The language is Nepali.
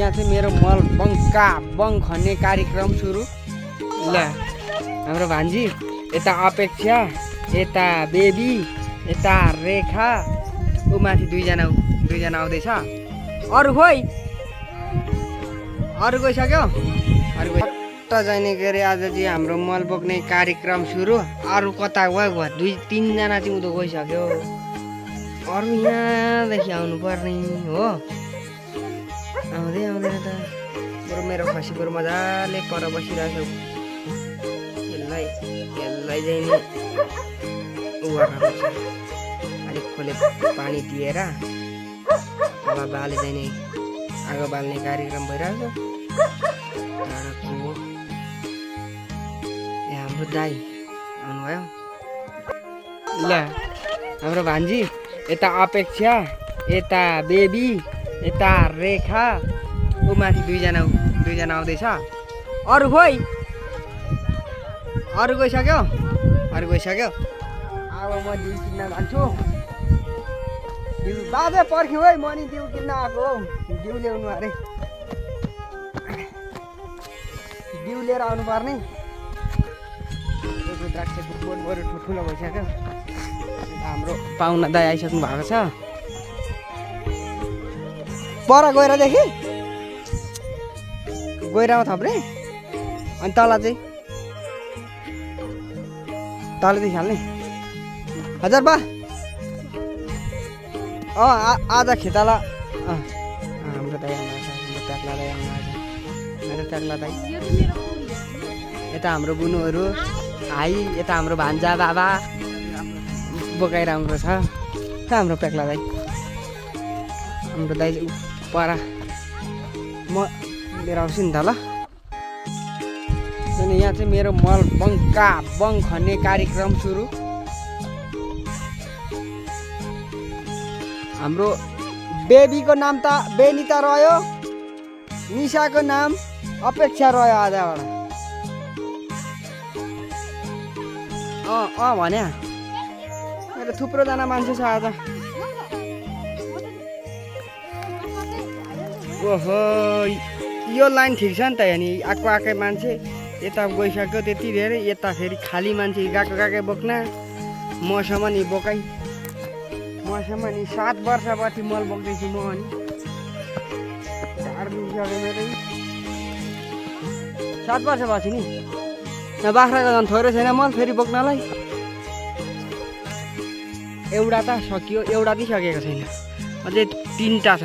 यहाँ चाहिँ मेरो मल बङ खन्ने कार्यक्रम सुरु। ल हाम्रो भान्जी यता अपेक्षा, यता बेबी, यता रेखा, ऊ माथि दुईजना आउँदैछ। अरू खोइ, अरू गइसक्यो। अरू कता जाने के अरे आज चाहिँ हाम्रो मल बोक्ने कार्यक्रम सुरु। अरू कता गयो, दुई तिनजना चाहिँ उँधो गइसक्यो। अरू यहाँदेखि आउनु पर्ने हो। आउँदै आउँदैन त। बरु मेरो खसी बरु मजाले पर बसिरहेको छ। यसलाई चाहिँ नि उ गर्नुपर्छ, अलिक खोले पानी दिएर तल बाले चाहिँ नि आगो बाल्ने कार्यक्रम भइरहेको छ। हाम्रो दाई आउनुभयो। ल हाम्रो भान्जी यता अपेक्षा, यता बेबी, यता रेखा, ऊ माथि दुईजना आउँदैछ। अरू खोइ, अरू गइसक्यो। अब म दिउ किन्न जान्छु। दिउ बाजे पर्ख्यो है, म नि दिउ किन्न आएको हौ। दिउ ल्याउनु अरे, दिउ लिएर आउनु पर्ने। रुद्राक्षको बोट बरु ठुलो भइसक्यो। हाम्रो पाहुना दाइ आइसक्नु भएको छ। पर गइरदेखि गइरहेको थप्ने, अनि तल चाहिँ तलदेखि हाल्ने। हजुर बा आज खेताला हाम्रो दाइ आउनु आएछ। हाम्रो प्याक्ला दाइ आउनु आएछ। मेरो प्याक्ला दाइ, यता हाम्रो बुनुहरू भाइ, यता हाम्रो भान्जा बाबा बोकाइराम्रो छ। हाम्रो प्याक्ला दाइ, हाम्रो दाइ पर म लिएर आउँछु नि त। ल अनि यहाँ चाहिँ मेरो मल बङ खन्ने कार्यक्रम सुरु। हाम्रो बेबीको नाम त बेनिता रह्यो, निशाको नाम अपेक्षा रह्यो आजबाट। भने मेरो थुप्रोजना मान्छे छ आज। ओहो यो लाइन ठिक छ नि त। अनि आएकै मान्छे यता गइसक्यो त्यति धेरै, यता फेरि खाली मान्छे गएकै बोक्न। मसम्म नि बोकाइ, मसम्म नि 7 वर्षपछि मल बोक्दैछु म। अनि ढाड दुखिसक्यो मेरो। 7 वर्षपछि नि बाख्राको झन् थोरै छैन मल फेरि बोक्नलाई। एउटा त सकियो, एउटा पनि सकेको छैन, अझै 3टा छ।